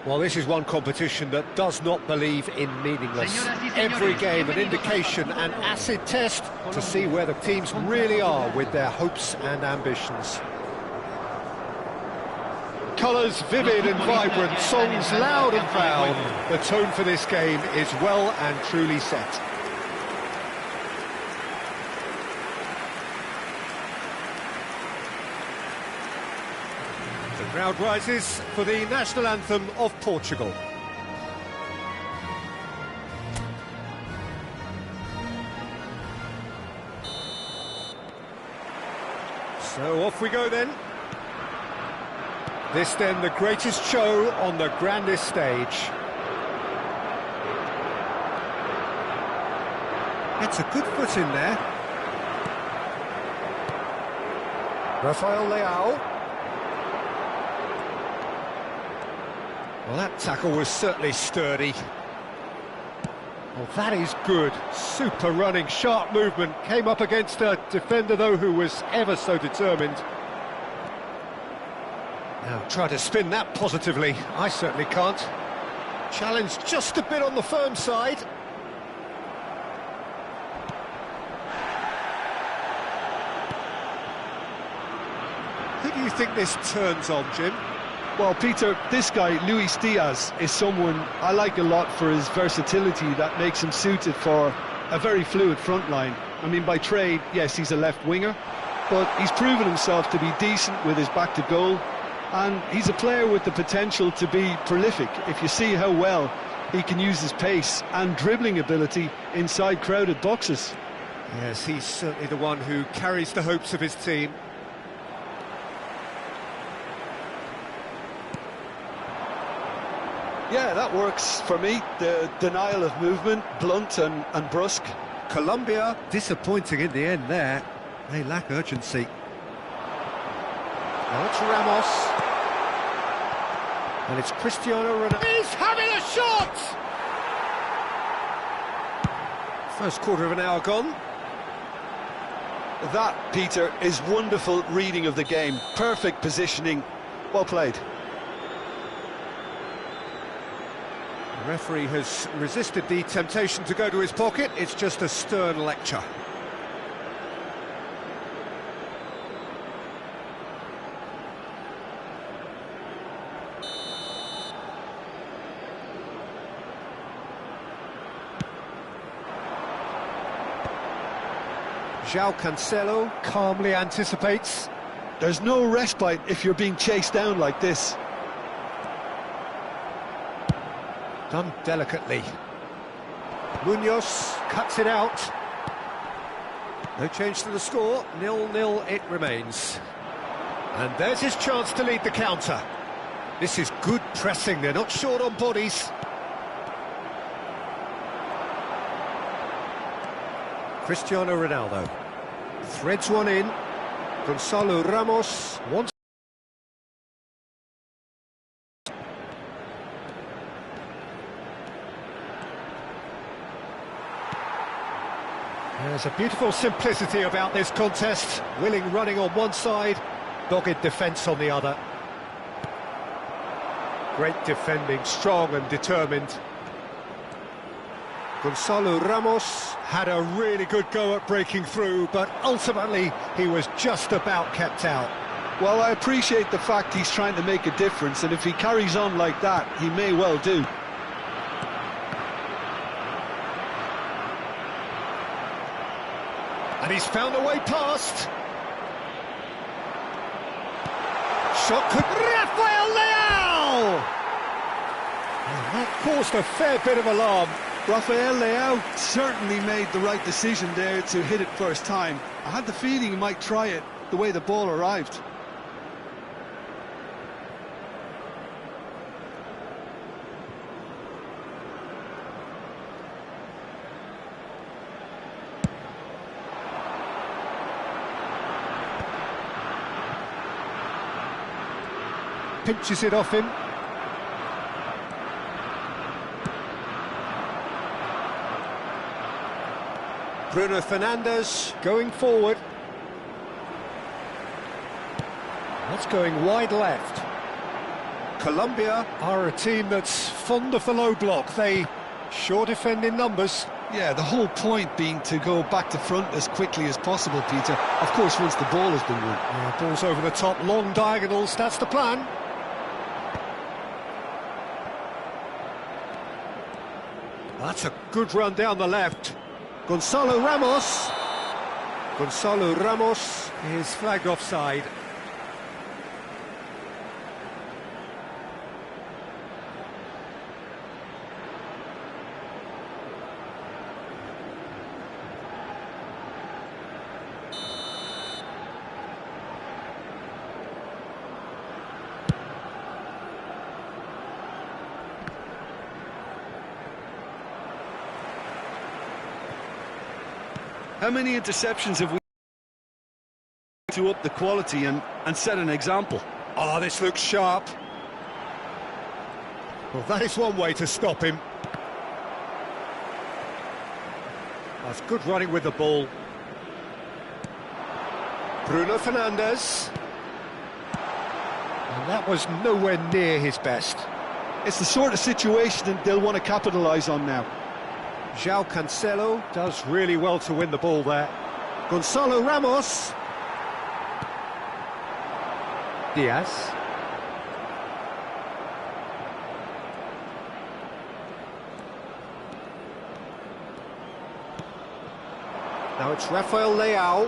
Well, this is one competition that does not believe in meaningless. Every game an indication, an acid test to see where the teams really are with their hopes and ambitions. Colours vivid and vibrant, songs loud and proud. The tone for this game is well and truly set. The crowd rises for the national anthem of Portugal. So off we go then. This then the greatest show on the grandest stage. It's a good foot in there. Rafael Leao. Well, that tackle was certainly sturdy. Well, that is good. Super running, sharp movement. Came up against a defender, though, who was ever so determined. Now, try to spin that positively. I certainly can't. Challenge just a bit on the firm side. Who do you think this turns on, Jim? Well, Peter, this guy, Luis Diaz, is someone I like a lot for his versatility that makes him suited for a very fluid front line. I mean, by trade, yes, he's a left winger, but he's proven himself to be decent with his back to goal, and he's a player with the potential to be prolific if you see how well he can use his pace and dribbling ability inside crowded boxes. Yes, he's certainly the one who carries the hopes of his team. Yeah, that works for me. The denial of movement, blunt and brusque. Colombia disappointing in the end there. They lack urgency. Now it's Ramos. And it's Cristiano Ronaldo. He's having a shot! First quarter of an hour gone. That, Peter, is wonderful reading of the game. Perfect positioning. Well played. The referee has resisted the temptation to go to his pocket. It's just a stern lecture. João Cancelo calmly anticipates. There's no respite if you're being chased down like this. Done delicately. Munoz cuts it out. No change to the score, 0-0 it remains. And there's his chance to lead the counter. This is good pressing, they're not short on bodies. Cristiano Ronaldo threads one in. Gonzalo Ramos wants. There's a beautiful simplicity about this contest. Willing running on one side, dogged defence on the other. Great defending, strong and determined. Gonzalo Ramos had a really good go at breaking through, but ultimately he was just about kept out. Well, I appreciate the fact he's trying to make a difference, and if he carries on like that, he may well do. And he's found a way past. Shot could... Rafael Leao! And that caused a fair bit of alarm. Rafael Leao certainly made the right decision there to hit it first time. I had the feeling he might try it the way the ball arrived. Pinches it off him. Bruno Fernandes going forward. That's going wide left. Colombia are a team that's fond of the low block. They sure defend in numbers. Yeah, the whole point being to go back to front as quickly as possible, Peter. Of course, once the ball has been won. Yeah, ball's over the top, long diagonals, that's the plan. That's a good run down the left. Gonzalo Ramos. Gonzalo Ramos is flagged offside. How many interceptions have we to up the quality and set an example? Oh, this looks sharp. Well, that is one way to stop him. That's good running with the ball. Bruno Fernandes. And that was nowhere near his best. It's the sort of situation that they'll want to capitalise on now. João Cancelo does really well to win the ball there. Gonzalo Ramos. Diaz. Now it's Rafael Leao.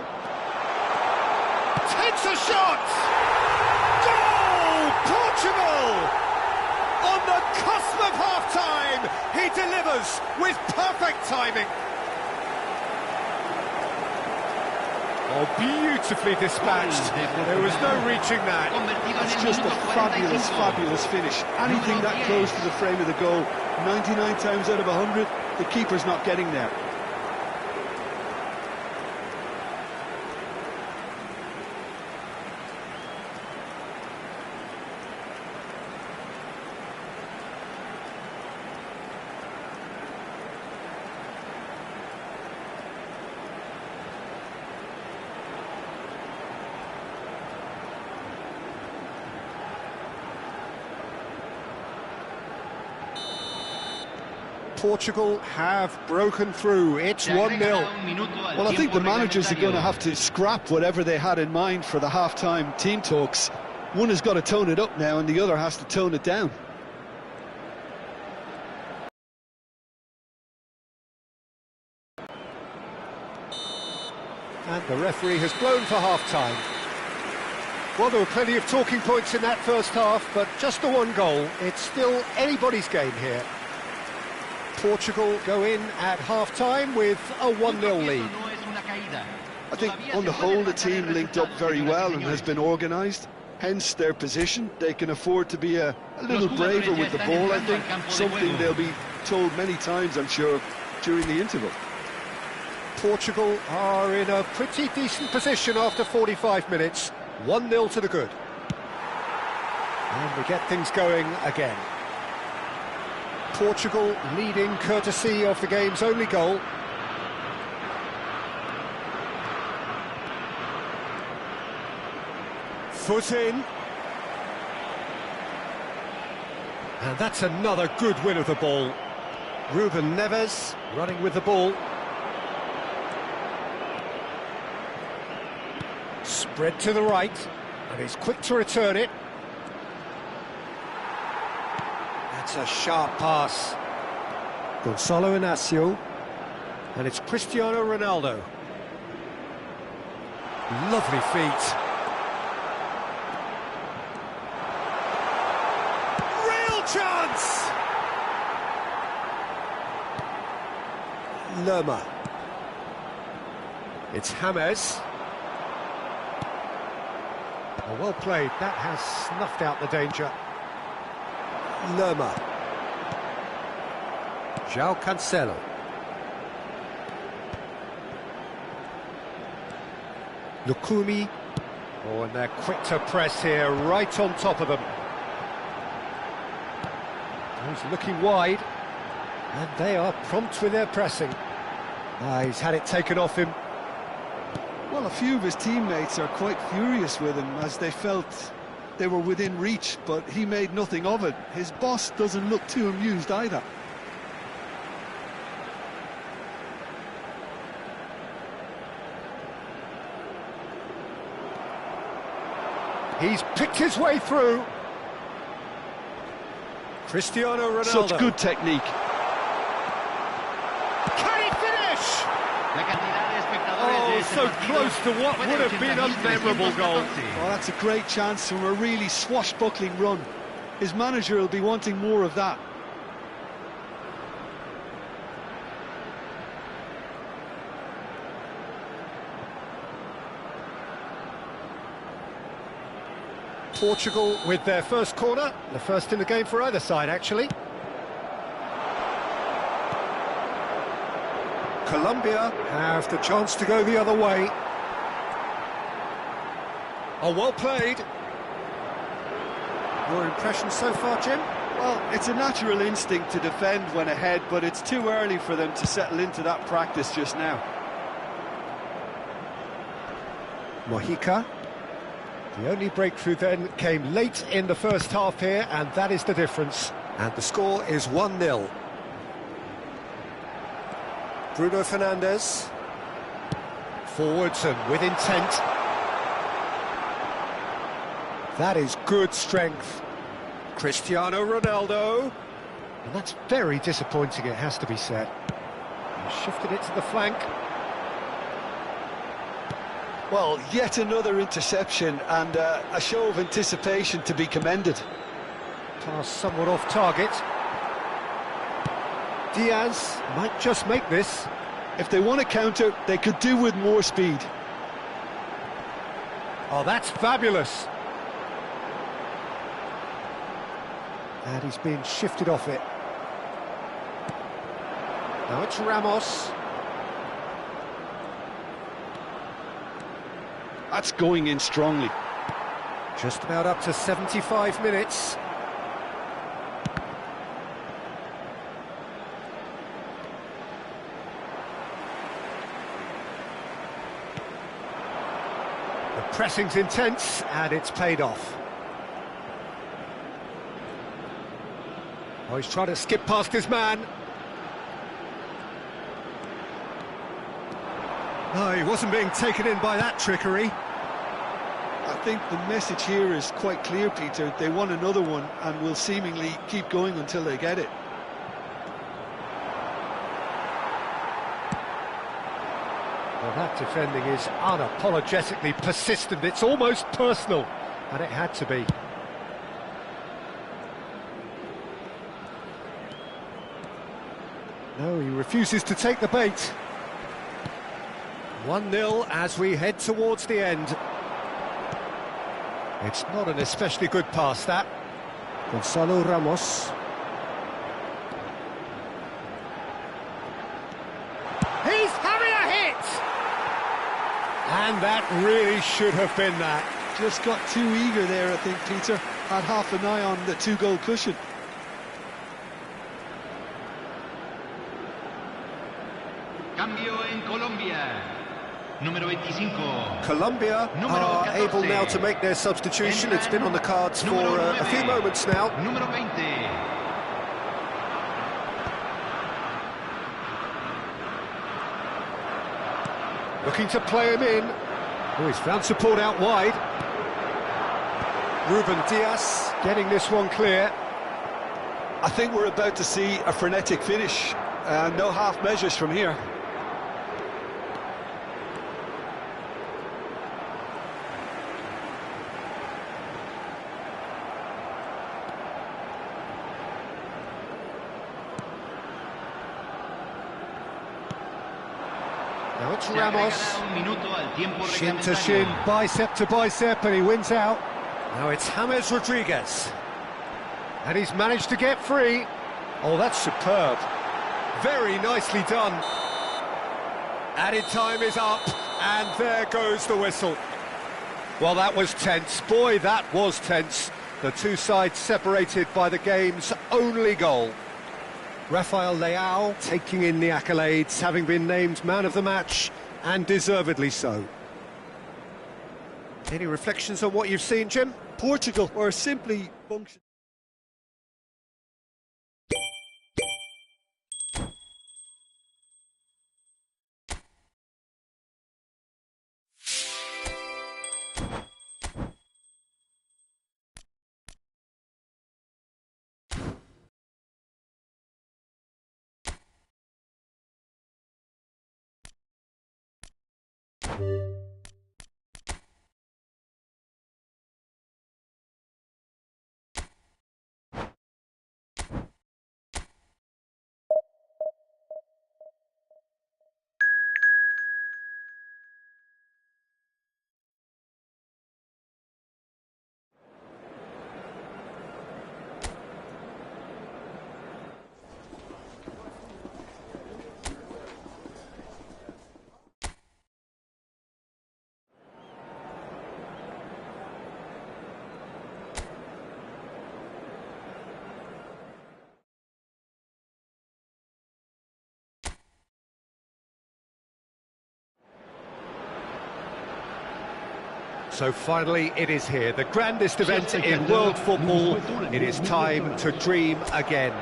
Takes a shot! Goal! Portugal! On the cusp of half-time, he delivers with perfect timing. Oh, beautifully dispatched. There was no reaching that. That's just a fabulous, fabulous finish. Anything that close to the frame of the goal, 99 times out of 100, the keeper's not getting there. Portugal have broken through. It's 1-0. Well, I think the managers are going to have to scrap whatever they had in mind for the half-time team talks. One has got to tone it up now and the other has to tone it down. And the referee has blown for half-time. Well, there were plenty of talking points in that first half, but just the one goal. It's still anybody's game here. Portugal go in at half-time with a 1-0 lead. I think on the whole the team linked up very well and has been organised, hence their position. They can afford to be a little braver with the ball, I think, something they'll be told many times, I'm sure, during the interval. Portugal are in a pretty decent position after 45 minutes, 1-0 to the good. And we get things going again. Portugal leading courtesy of the game's only goal. Foot in. And that's another good win of the ball. Ruben Neves running with the ball. Spread to the right, and he's quick to return it. That's a sharp pass. Gonzalo Inacio, and it's Cristiano Ronaldo. Lovely feet. Real chance! Lerma. It's James. Oh, well played, that has snuffed out the danger. Lerma. João Cancelo. Lukumi. Oh, and they're quick to press here, right on top of them. He's looking wide, and they are prompt with their pressing. He's had it taken off him. Well, a few of his teammates are quite furious with him as they felt they were within reach, but he made nothing of it. His boss doesn't look too amused either. He's picked his way through. Cristiano Ronaldo. Such good technique. Can he finish? Oh, so close to what would have been a memorable goal. Oh, that's a great chance from a really swashbuckling run. His manager will be wanting more of that. Portugal with their first corner, the first in the game for either side, actually. Colombia have the chance to go the other way. Oh, well played. Your impression so far, Jim? Well, it's a natural instinct to defend when ahead, but it's too early for them to settle into that practice just now. Mojica. The only breakthrough then came late in the first half here, and that is the difference. And the score is 1-0. Bruno Fernandes. Forwards and with intent. That is good strength. Cristiano Ronaldo. And that's very disappointing, it has to be said. He shifted it to the flank. Well, yet another interception and a show of anticipation to be commended. Pass somewhat off target. Diaz might just make this. If they want to counter, they could do with more speed. Oh, that's fabulous. And he's being shifted off it. Now it's Ramos. That's going in strongly. Just about up to 75 minutes. The pressing's intense, and it's paid off. Oh, he's trying to skip past his man. No, he wasn't being taken in by that trickery. I think the message here is quite clear, Peter. They want another one and will seemingly keep going until they get it. Well, that defending is unapologetically persistent. It's almost personal, and it had to be. No, he refuses to take the bait. 1-0 as we head towards the end. It's not an especially good pass, that. Gonzalo Ramos. He's having a hit! And that really should have been that. Just got too eager there, I think, Peter. Had half an eye on the two-goal cushion. Cambio en Colombia. Número 25. Colombia are able now to make their substitution. It's been on the cards for a few moments now. Número 20. Looking to play him in. Oh, he's found support out wide. Ruben Diaz getting this one clear. I think we're about to see a frenetic finish. No half measures from here. Now it's Ramos. Shin to shin, bicep to bicep, and he wins out. Now it's James Rodriguez. And he's managed to get free. Oh, that's superb. Very nicely done. Added time is up, and there goes the whistle. Well, that was tense. Boy, that was tense. The two sides separated by the game's only goal. Rafael Leao taking in the accolades, having been named man of the match, and deservedly so. Any reflections on what you've seen, Jim? Portugal are simply functioning. So finally it is here, the grandest event in world football. It is time to dream again.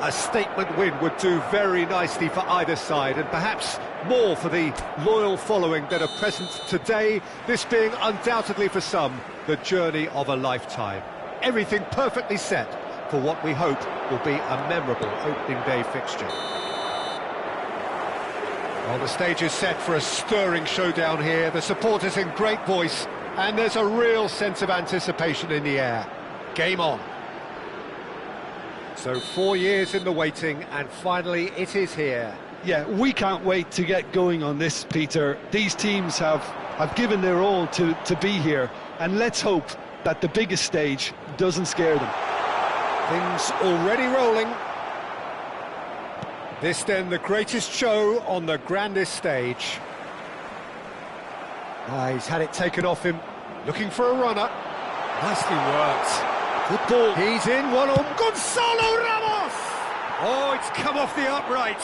A statement win would do very nicely for either side, and perhaps more for the loyal following that are present today, this being undoubtedly for some the journey of a lifetime. Everything perfectly set for what we hope will be a memorable opening day fixture. Well, the stage is set for a stirring showdown here. The supporters in great voice, and there's a real sense of anticipation in the air. Game on. So 4 years in the waiting, and finally it is here. Yeah, we can't wait to get going on this, Peter. These teams have given their all to be here, and let's hope that the biggest stage doesn't scare them. Things already rolling. This then the greatest show on the grandest stage. He's had it taken off him, looking for a runner. Nicely worked. Good ball. He's in, one on. Gonzalo Ramos! Oh, it's come off the upright.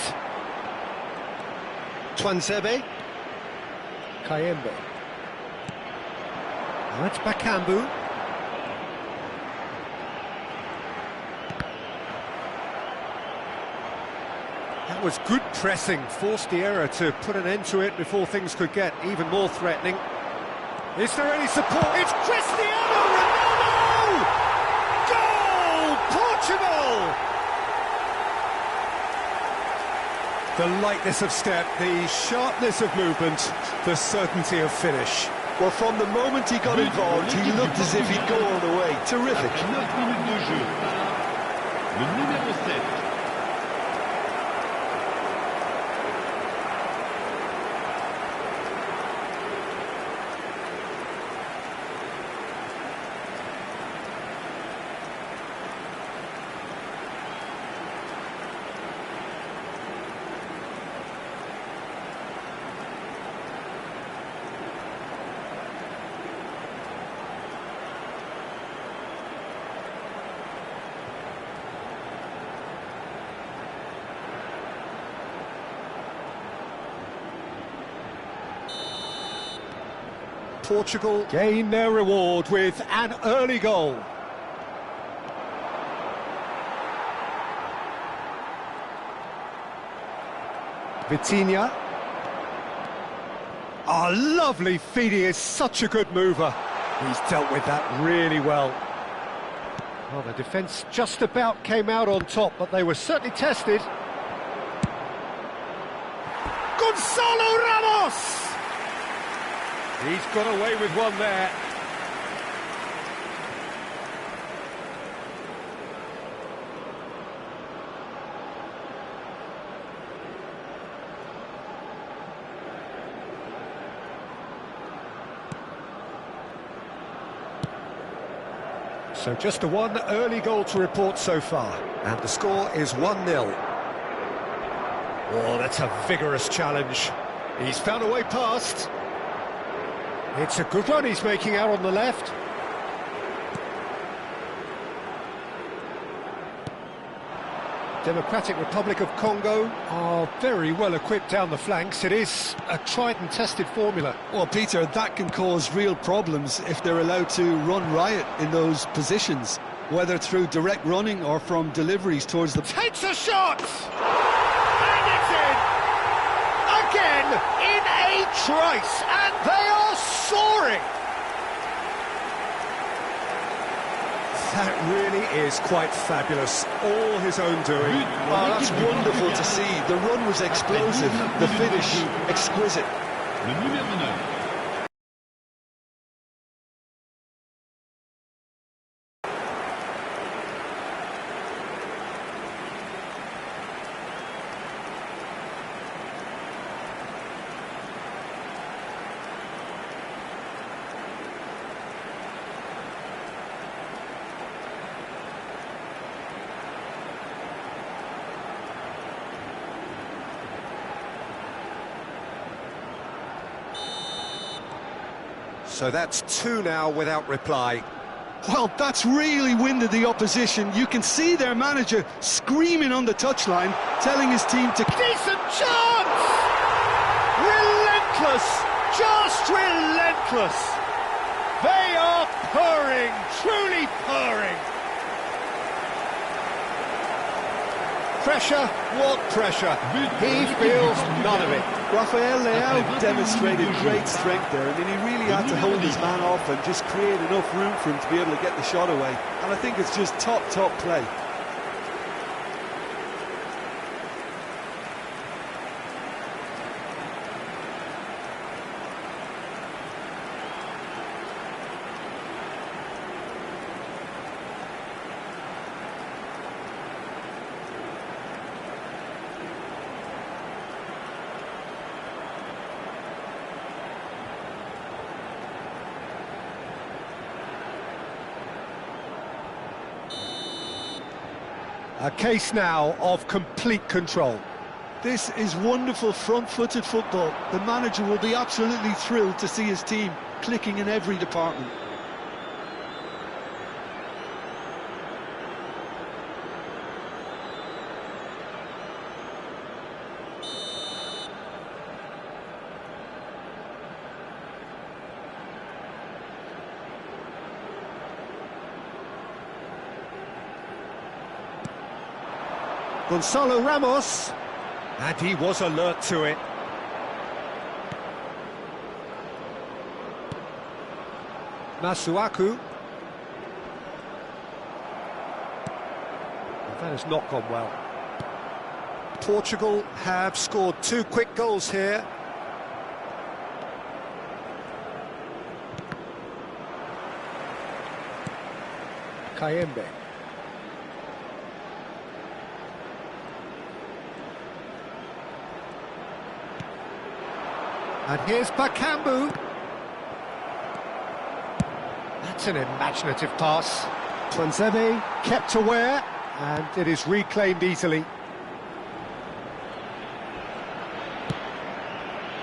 Twansebe. Kayembe. Now it's Bakambu. That was good pressing, forced the error to put an end to it before things could get even more threatening. Is there any support? It's Cristiano Ronaldo! Goal! Portugal! The lightness of step, the sharpness of movement, the certainty of finish. Well, from the moment he got involved, he looked as if he'd go all the way. Terrific. 9 minutes de jeu. Le numéro 7. Portugal gain their reward with an early goal. Vitinha. Oh, lovely feed, he is such a good mover. He's dealt with that really well. Well, the defence just about came out on top, but they were certainly tested. Gonzalo Ramos! He's got away with one there. So just the one early goal to report so far. And the score is 1-0. Oh, that's a vigorous challenge. He's found a way past. It's a good run he's making out on the left. Democratic Republic of Congo are very well equipped down the flanks. It is a tried and tested formula. Well, Peter, that can cause real problems if they're allowed to run riot in those positions, whether through direct running or from deliveries towards the... Takes a shot! And it's in! Again, in a trice, and they are soaring! That really is quite fabulous. All his own doing. Oh, that's wonderful to see. The run was explosive, the finish exquisite. Le numéro 9. So that's 2 now without reply. Well, that's really winded the opposition. You can see their manager screaming on the touchline, telling his team to... Decent chance! Relentless! Just relentless! They are purring, truly purring! Pressure? What pressure? He feels none of it. Rafael Leao demonstrated great strength there. I mean, he really had to hold his man off and just create enough room for him to be able to get the shot away. And I think it's just top play. A case now of complete control. This is wonderful front-footed football. The manager will be absolutely thrilled to see his team clicking in every department. Gonzalo Ramos, and he was alert to it. Masuaku. That has not gone well. Portugal have scored 2 quick goals here. Kayembe. And here's Bakambu. That's an imaginative pass. Twanzebe kept aware, and it is reclaimed easily.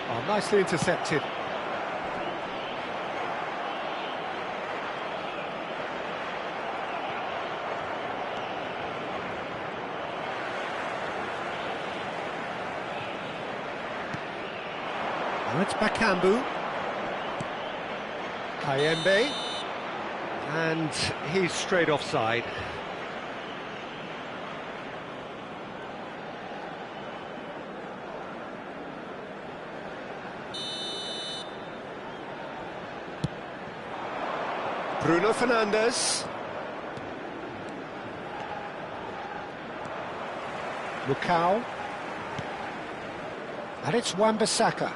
Oh, nicely intercepted. Now it's Bakambu. Kayembe. And he's straight offside. Bruno Fernandes. Lukau. And it's Wan-Bissaka.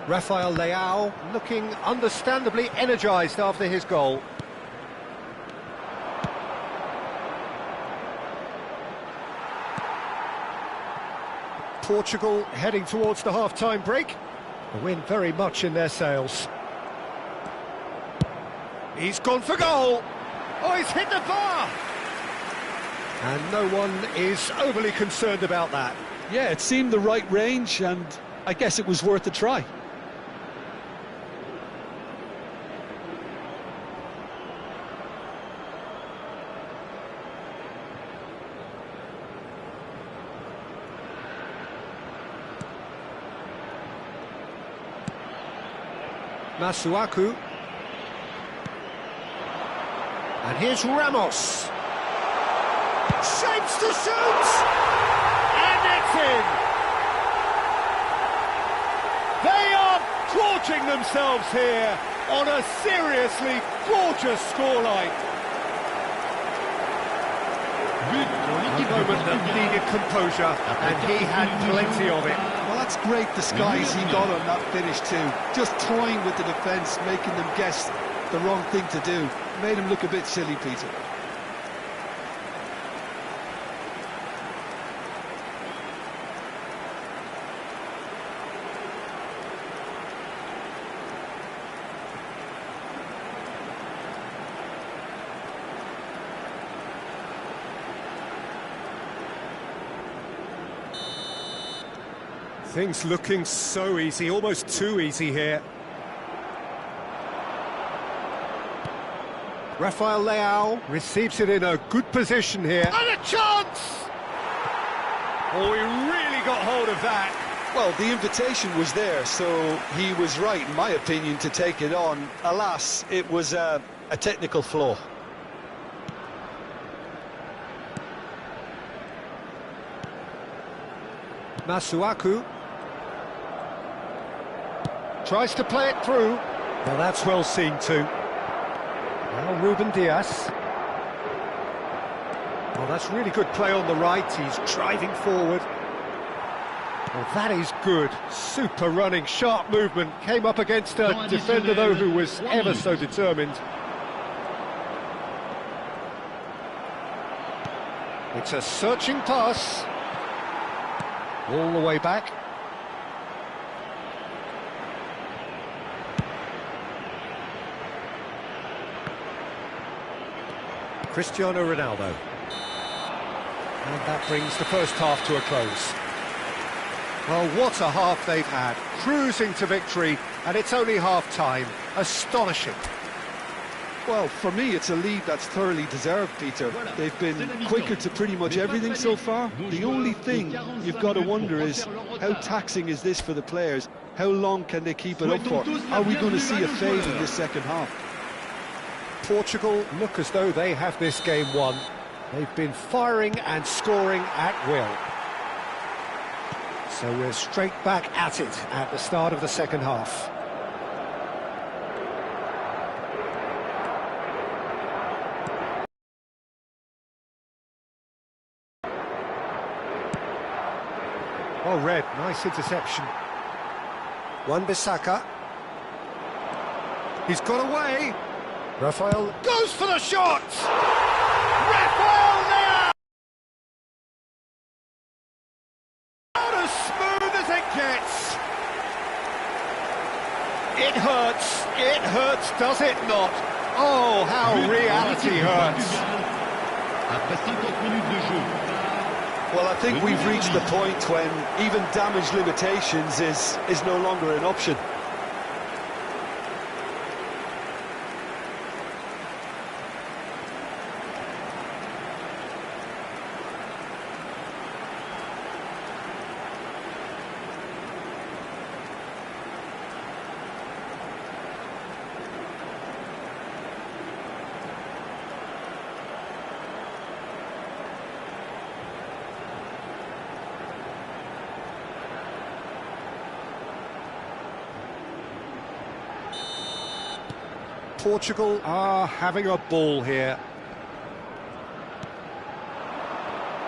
Rafael Leao looking understandably energised after his goal. Portugal heading towards the half-time break. The wind very much in their sails. He's gone for goal! Oh, he's hit the bar! And no one is overly concerned about that. Yeah, it seemed the right range, and I guess it was worth a try. Masuaku. And here's Ramos. Shapes to shoot! And it's in! They are gorging themselves here on a seriously gorgeous scoreline. A moment that needed composure, and he had plenty of it. Well, that's great disguise he got on that finish too. Just toying with the defence, making them guess the wrong thing to do. Made him look a bit silly, Peter. Things looking so easy, almost too easy here. Rafael Leao receives it in a good position here. And a chance! Oh, he really got hold of that. Well, the invitation was there, so he was right, in my opinion, to take it on. Alas, it was a technical flaw. Masuaku tries to play it through. Well, that's well seen too. Now Ruben Diaz. Well, that's really good play on the right. He's driving forward. Well, that is good. Super running, sharp movement. Came up against a defender, though, who was ever so determined. It's a searching pass. All the way back. Cristiano Ronaldo. And that brings the first half to a close. Well, what a half they've had. Cruising to victory, and it's only half-time. Astonishing. Well, for me, it's a lead that's thoroughly deserved, Peter. They've been quicker to pretty much everything so far. The only thing you've got to wonder is, how taxing is this for the players? How long can they keep it up for? Are we going to see a fade in this second half? Portugal look as though they have this game won. They've been firing and scoring at will. So we're straight back at it at the start of the second half. Oh, Red, nice interception. Wan-Bissaka. He's got away. Rafael goes for the shot! Rafael now! Not as smooth as it gets. It hurts, does it not? Oh, how reality hurts. Well, I think we've reached the point when even damage limitations is no longer an option. Portugal are having a ball here.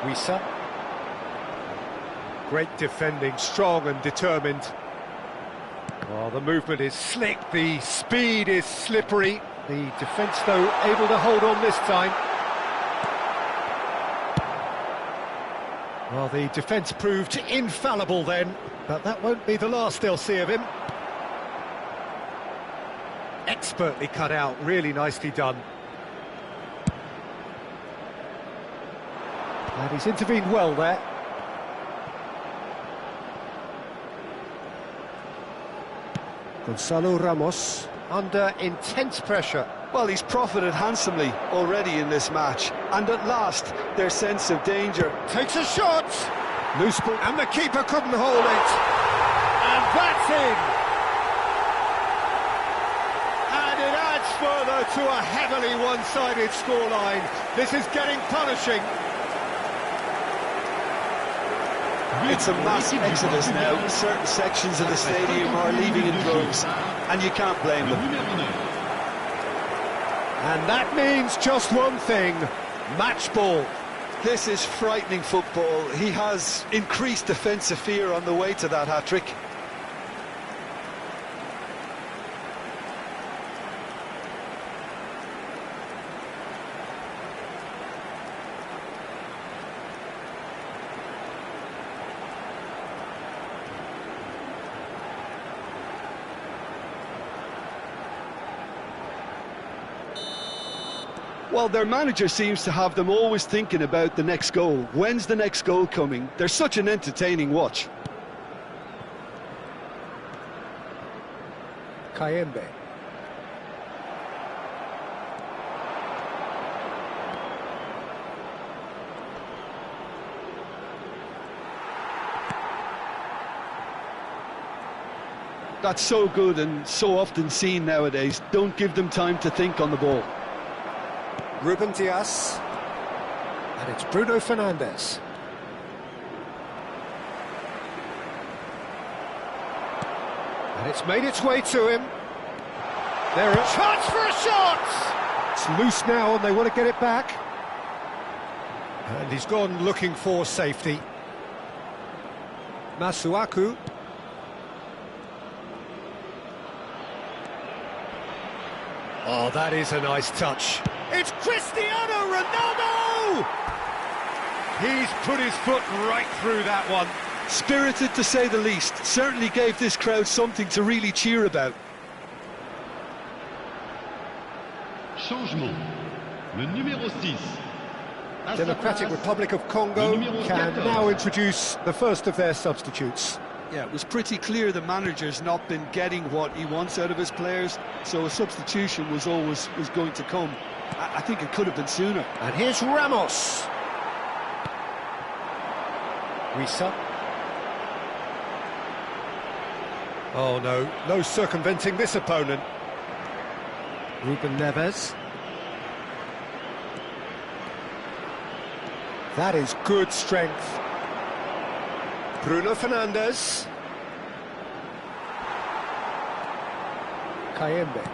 Wissa. Great defending, strong and determined. Well, the movement is slick, the speed is slippery. The defence, though, able to hold on this time. Well, the defence proved infallible then, but that won't be the last they'll see of him. Expertly cut out, really nicely done. And he's intervened well there. Gonzalo Ramos under intense pressure. Well, he's profited handsomely already in this match, and at last their sense of danger. Takes a shot! Loose ball, and the keeper couldn't hold it. And that's in! further to a heavily one-sided scoreline. This is getting punishing. It's a mass exodus now. Certain sections of the stadium are leaving in droves, and you can't blame them. And that means just one thing, match ball. This is frightening football. He has increased defensive fear on the way to that hat-trick. Well, their manager seems to have them always thinking about the next goal. When's the next goal coming? They're such an entertaining watch. Kayembe. That's so good and so often seen nowadays. Don't give them time to think on the ball. Ruben Dias, and it's Bruno Fernandes. And it's made its way to him. There is a chance for a shot! It's loose now and they want to get it back. And he's gone looking for safety. Masuaku. Oh, that is a nice touch. It's Cristiano Ronaldo! He's put his foot right through that one. Spirited to say the least. Certainly gave this crowd something to really cheer about. Changement. Le numéro 6. Democratic Republic of Congo can now introduce the first of their substitutes. Yeah, it was pretty clear the manager's not been getting what he wants out of his players, so a substitution was going to come. I think it could have been sooner. And here's Ramos. Wissa. Oh no, no circumventing this opponent. Ruben Neves. That is good strength. Bruno Fernandes. Kayembe.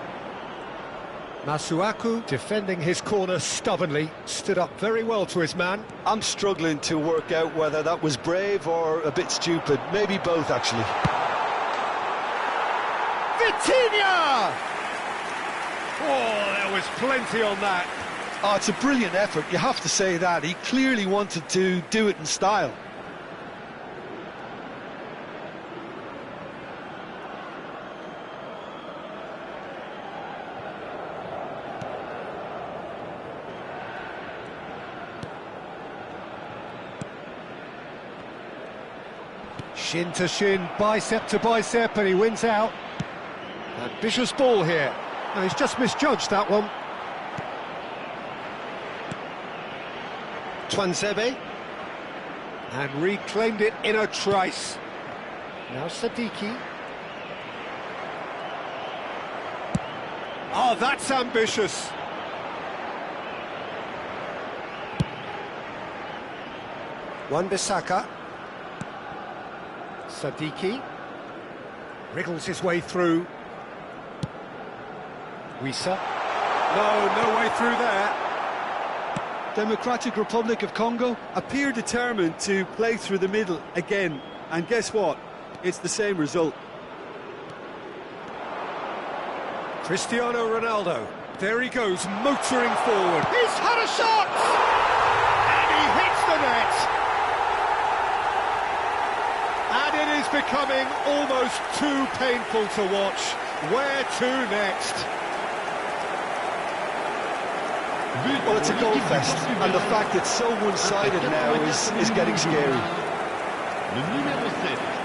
Masuaku defending his corner stubbornly, stood up very well to his man. I'm struggling to work out whether that was brave or a bit stupid. Maybe both, actually. Vitinha! Oh, there was plenty on that. Oh, it's a brilliant effort, you have to say that. He clearly wanted to do it in style. Shin to shin, bicep to bicep, and he wins out. Ambitious ball here. No, he's just misjudged that one. Twanzebe. And reclaimed it in a trice. Now Sadiki. Oh, that's ambitious. Wan-Bissaka. Sadiki wriggles his way through. Wissa. No way through there. Democratic Republic of Congo appear determined to play through the middle again. And guess what? It's the same result. Cristiano Ronaldo. There he goes, motoring forward. He's had a shot! And he hits the net. And it is becoming almost too painful to watch. Where to next? Well, it's a goal fest, and the fact it's so one-sided now is getting scary. Le numéro 7.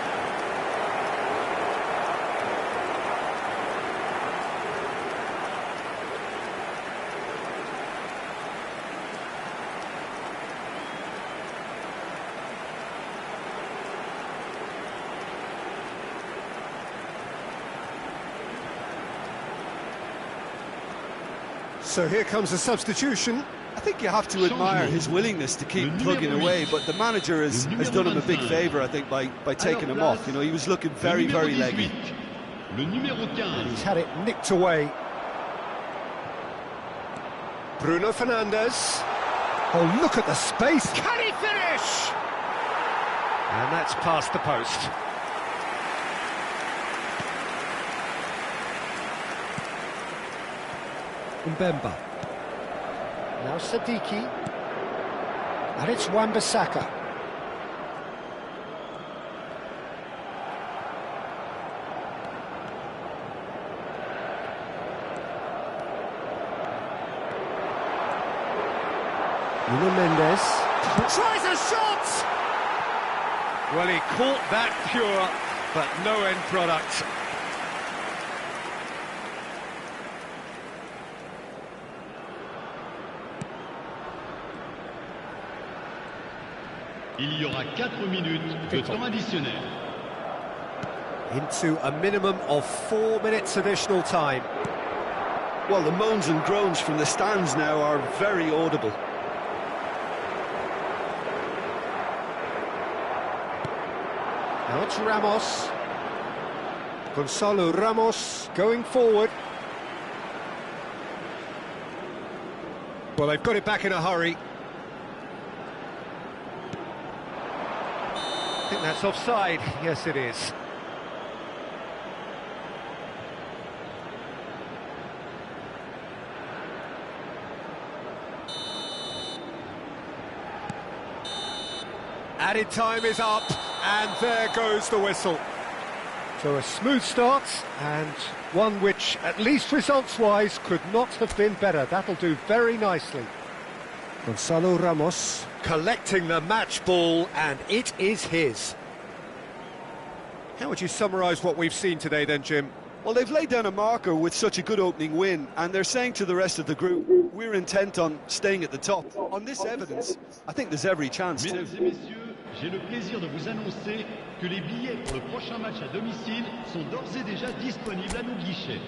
So here comes a substitution. I think you have to admire his willingness to keep plugging away, but the manager has done him a big favour, I think, by taking him off. You know, he was looking very, very leggy. He's had it nicked away. Bruno Fernandes. Oh, look at the space. Can he finish? And that's past the post. Mbemba. Now Sadiki. And it's Wan-Bissaka. Nuno Mendes tries a shot! Well, he caught that pure, but no end product. Il y aura 4 minutes de temps additionnel. Into a minimum of 4 minutes additional time. Well, the moans and groans from the stands now are very audible. Now it's Ramos. Gonzalo Ramos going forward. Well, they've got it back in a hurry. I think that's offside. Yes, it is. Added time is up, and there goes the whistle. So a smooth start, and one which, at least results-wise, could not have been better. That'll do very nicely. Gonzalo Ramos collecting the match ball, and it is his. How would you summarise what we've seen today then, Jim? Well, they've laid down a marker with such a good opening win, and they're saying to the rest of the group, we're intent on staying at the top. On this evidence, I think there's every chance too. Mesdames et messieurs, j'ai le plaisir de vous annoncer que les billets pour le prochain match à domicile sont d'ores et déjà disponibles à nos guichets.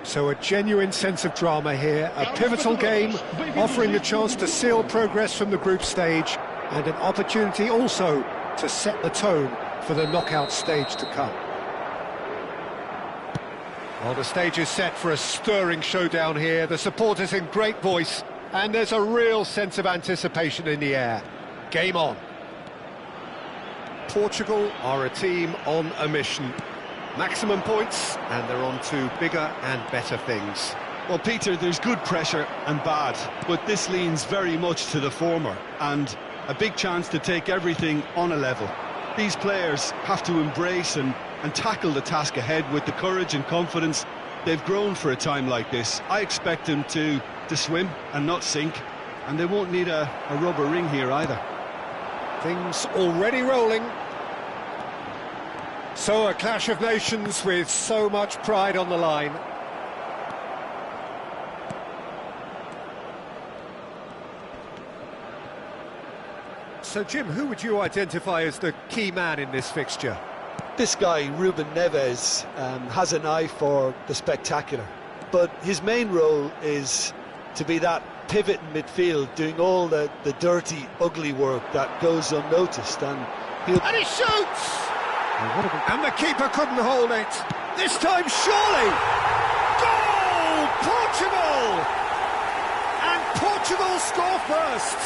So a genuine sense of drama here, a pivotal game, offering the chance to seal progress from the group stage, and an opportunity also to set the tone for the knockout stage to come. Well, the stage is set for a stirring showdown here, the supporters in great voice, and there's a real sense of anticipation in the air. Game on. Portugal are a team on a mission. Maximum points, and they're on to bigger and better things. Well, Peter, there's good pressure and bad, but this leans very much to the former, and a big chance to take everything on a level. These players have to embrace and tackle the task ahead with the courage and confidence they've grown for a time like this. I expect them to swim and not sink, and they won't need a rubber ring here either. Things already rolling. So a clash of nations with so much pride on the line. So, Jim, who would you identify as the key man in this fixture? This guy, Ruben Neves, has an eye for the spectacular, but his main role is to be that pivot in midfield, doing all the dirty, ugly work that goes unnoticed, and he shoots! And the keeper couldn't hold it. This time, surely! Goal! Portugal! And Portugal score first!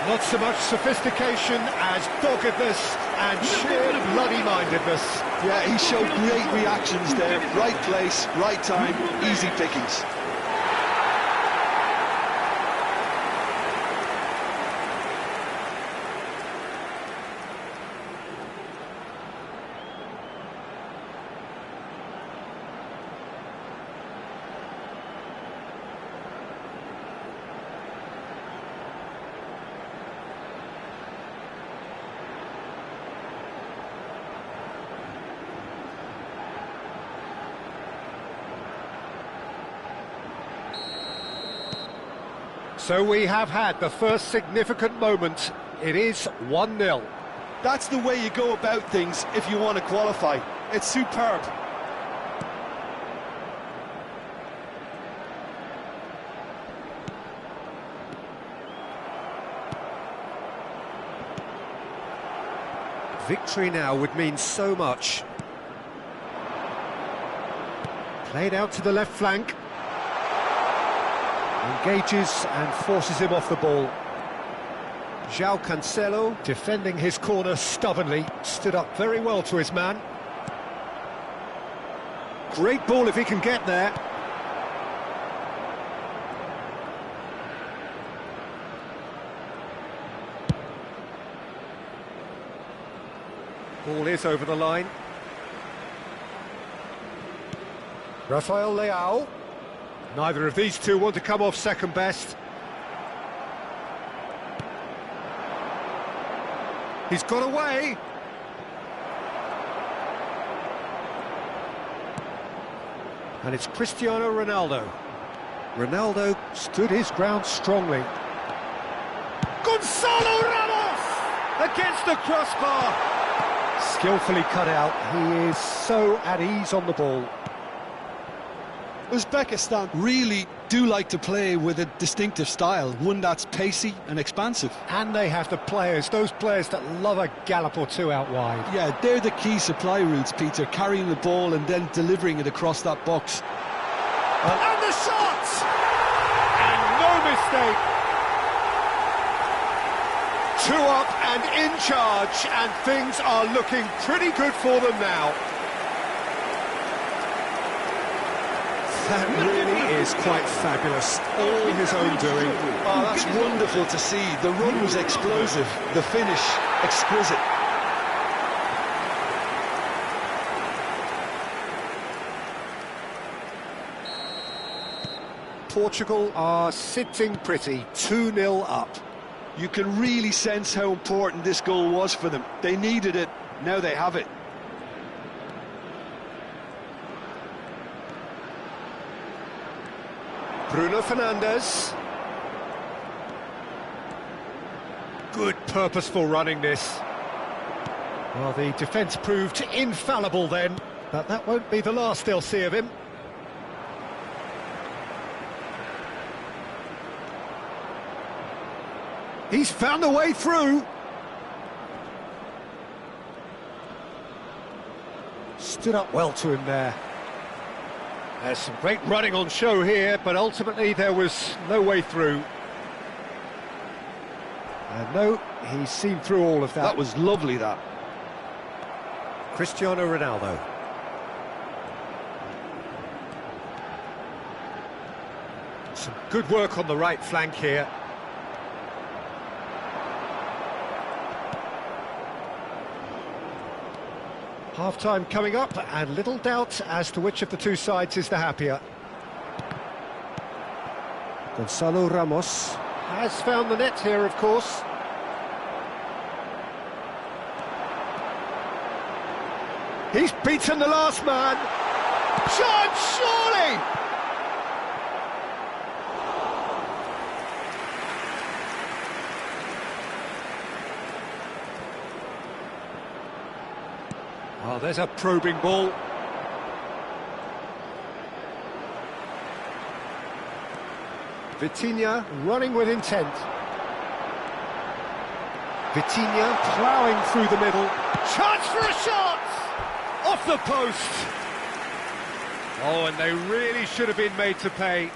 Not so much sophistication as doggedness and sheer bloody-mindedness. Yeah, he showed great reactions there. Right place, right time, easy pickings. So we have had the first significant moment. It is 1-0. That's the way you go about things if you want to qualify. It's superb. Victory now would mean so much. Played out to the left flank. Engages and forces him off the ball. João Cancelo, defending his corner stubbornly, stood up very well to his man. Great ball if he can get there. Ball is over the line. Rafael Leao. Neither of these two want to come off second best. He's got away. And it's Cristiano Ronaldo. Ronaldo stood his ground strongly. Gonzalo Ramos against the crossbar. Skillfully cut out. He is so at ease on the ball. Uzbekistan really do like to play with a distinctive style, one that's pacey and expansive. And they have the players, those players that love a gallop or two out wide. Yeah, they're the key supply routes, Peter, carrying the ball and then delivering it across that box. And the shot! And no mistake! 2 up and in charge, and things are looking pretty good for them now. That really is quite fabulous. All his own doing. Oh, that's wonderful to see. The run was explosive, the finish exquisite. Portugal are sitting pretty, 2-0 up. You can really sense how important this goal was for them. They needed it, now they have it. Bruno Fernandes. Good purposeful running this. Well, the defence proved infallible then, but that won't be the last they'll see of him. He's found a way through. Stood up well to him there. There's some great running on show here, but ultimately there was no way through. And no, he's seen through all of that. That was lovely, that. Cristiano Ronaldo. Some good work on the right flank here. Half-time coming up, and little doubt as to which of the two sides is the happier. Gonzalo Ramos has found the net here, of course. He's beaten the last man. Chance, surely! Oh, there's a probing ball. Vitinha running with intent. Vitinha ploughing through the middle. Chance for a shot! Off the post! Oh, and they really should have been made to pay.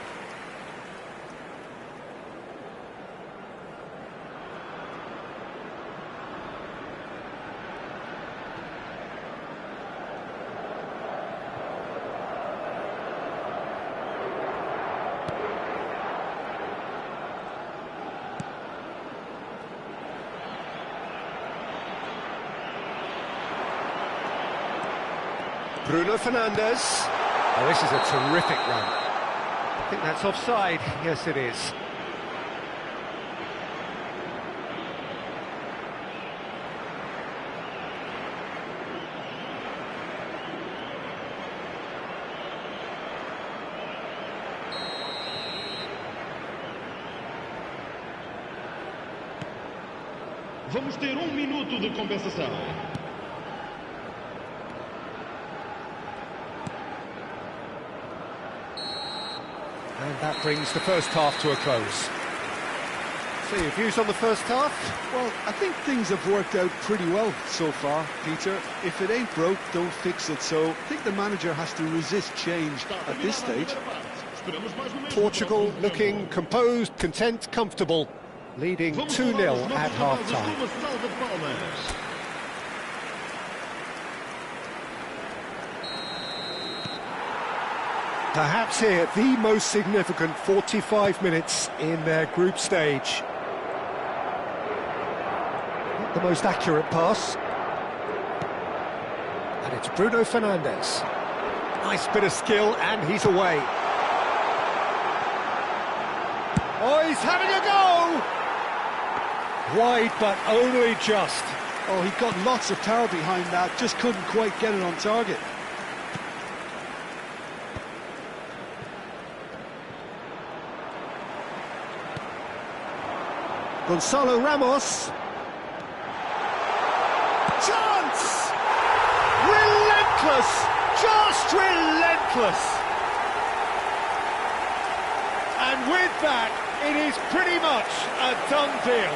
Bruno Fernandes. Oh, this is a terrific run. I think that's offside. Yes, it is. Vamos ter minuto de compensação. And that brings the first half to a close. So your views on the first half? Well, I think things have worked out pretty well so far, Peter. If it ain't broke, don't fix it. So I think the manager has to resist change at this stage. Portugal looking composed, content, comfortable, leading 2-0 at half-time. Perhaps here, the most significant 45 minutes in their group stage. Not the most accurate pass. And it's Bruno Fernandes. Nice bit of skill, and he's away. Oh, he's having a go! Wide, but only just. Oh, he got lots of power behind that, just couldn't quite get it on target. Gonzalo Ramos. Chance! Relentless! Just relentless! And with that, it is pretty much a done deal.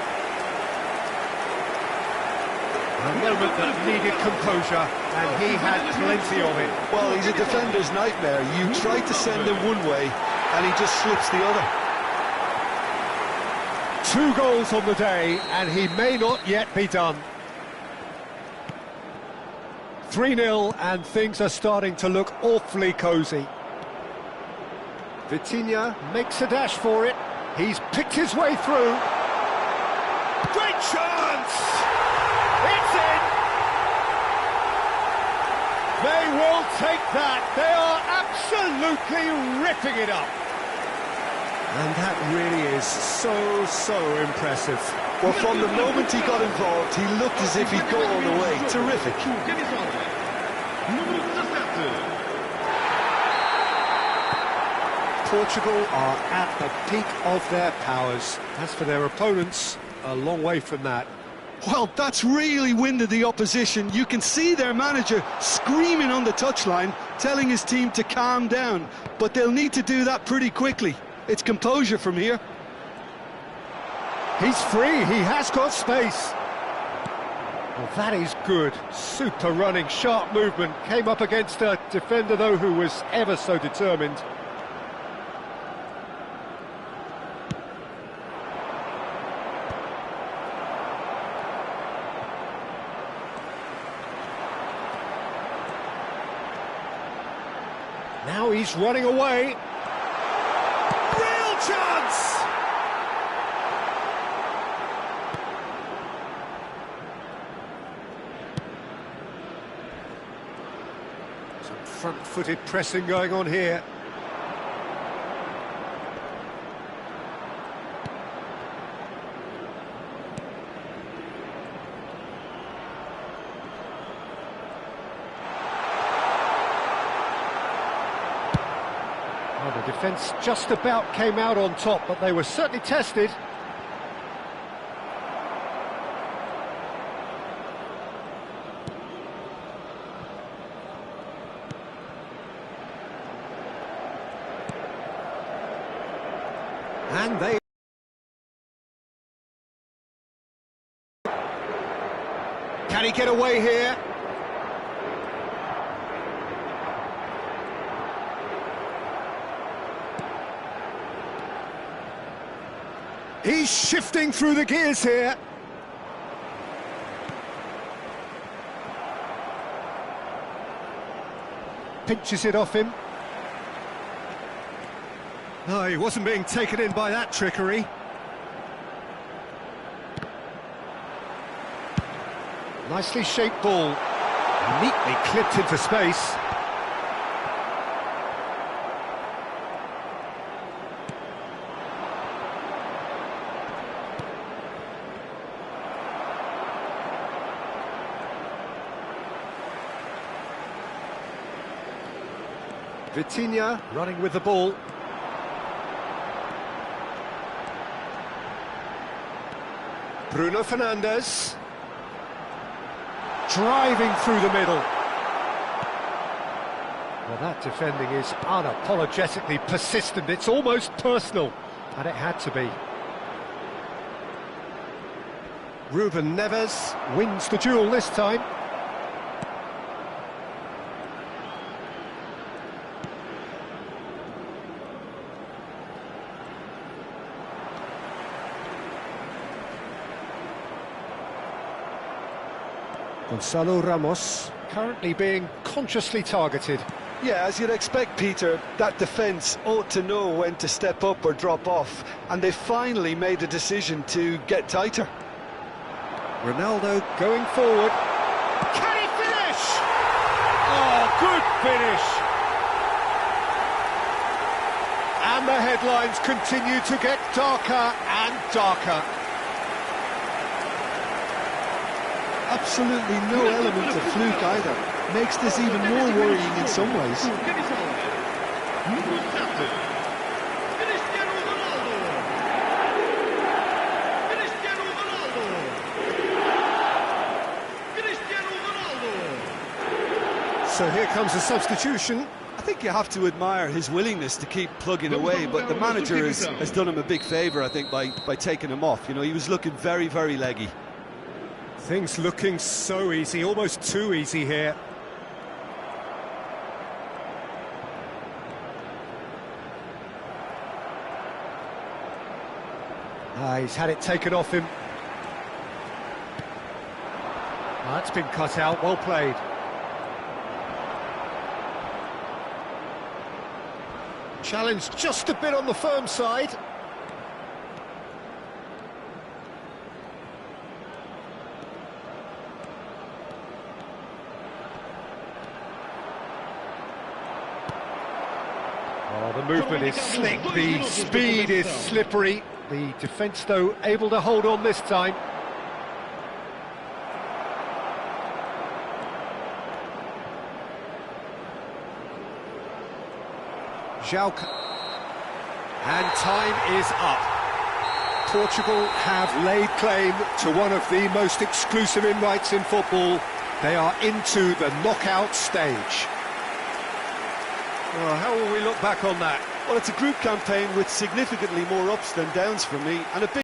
A moment that needed composure, and he had plenty of it. Well, he's a defender's nightmare. You try to send him one way, and he just slips the other. 2 goals on the day, and he may not yet be done. 3-0, and things are starting to look awfully cosy. Vitinha makes a dash for it. He's picked his way through. Great chance! It's in! They will take that. They are absolutely ripping it up. And that really is so impressive. Well, from the moment he got involved, he looked as if he'd go all the way. Terrific. Portugal are at the peak of their powers. As for their opponents, a long way from that. Well, that's really winded the opposition. You can see their manager screaming on the touchline, telling his team to calm down. But they'll need to do that pretty quickly. It's composure from here. He's free, he has got space. Well, that is good. Super running, sharp movement. Came up against a defender, though, who was ever so determined. Now he's running away. Real chance! Some front-footed pressing going on here. Well, the defence just about came out on top, but they were certainly tested. And they... Can he get away here? He's shifting through the gears here. Pinches it off him. No, he wasn't being taken in by that trickery. Nicely shaped ball. Neatly clipped into space. Vitinha running with the ball. Bruno Fernandes. Driving through the middle. Well, that defending is unapologetically persistent. It's almost personal, and it had to be. Ruben Neves wins the duel this time. Gonzalo Ramos currently being consciously targeted. Yeah, as you'd expect, Peter, that defence ought to know when to step up or drop off, and they finally made a decision to get tighter. Ronaldo going forward. Can he finish? Oh, good finish! And the headlines continue to get darker and darker. Absolutely no element of fluke either. Makes this even more worrying in some ways. So here comes a substitution. I think you have to admire his willingness to keep plugging away, but the manager has done him a big favour, I think, by taking him off. You know, he was looking very, very leggy. Things looking so easy, almost too easy here. He's had it taken off him. That's been cut out, well played. Challenge just a bit on the firm side. Oh, the movement is slick, the speed is slippery. The defence, though, able to hold on this time. João. And time is up. Portugal have laid claim to one of the most exclusive invites in football. They are into the knockout stage. Well, how will we look back on that? Well, it's a group campaign with significantly more ups than downs for me, and a big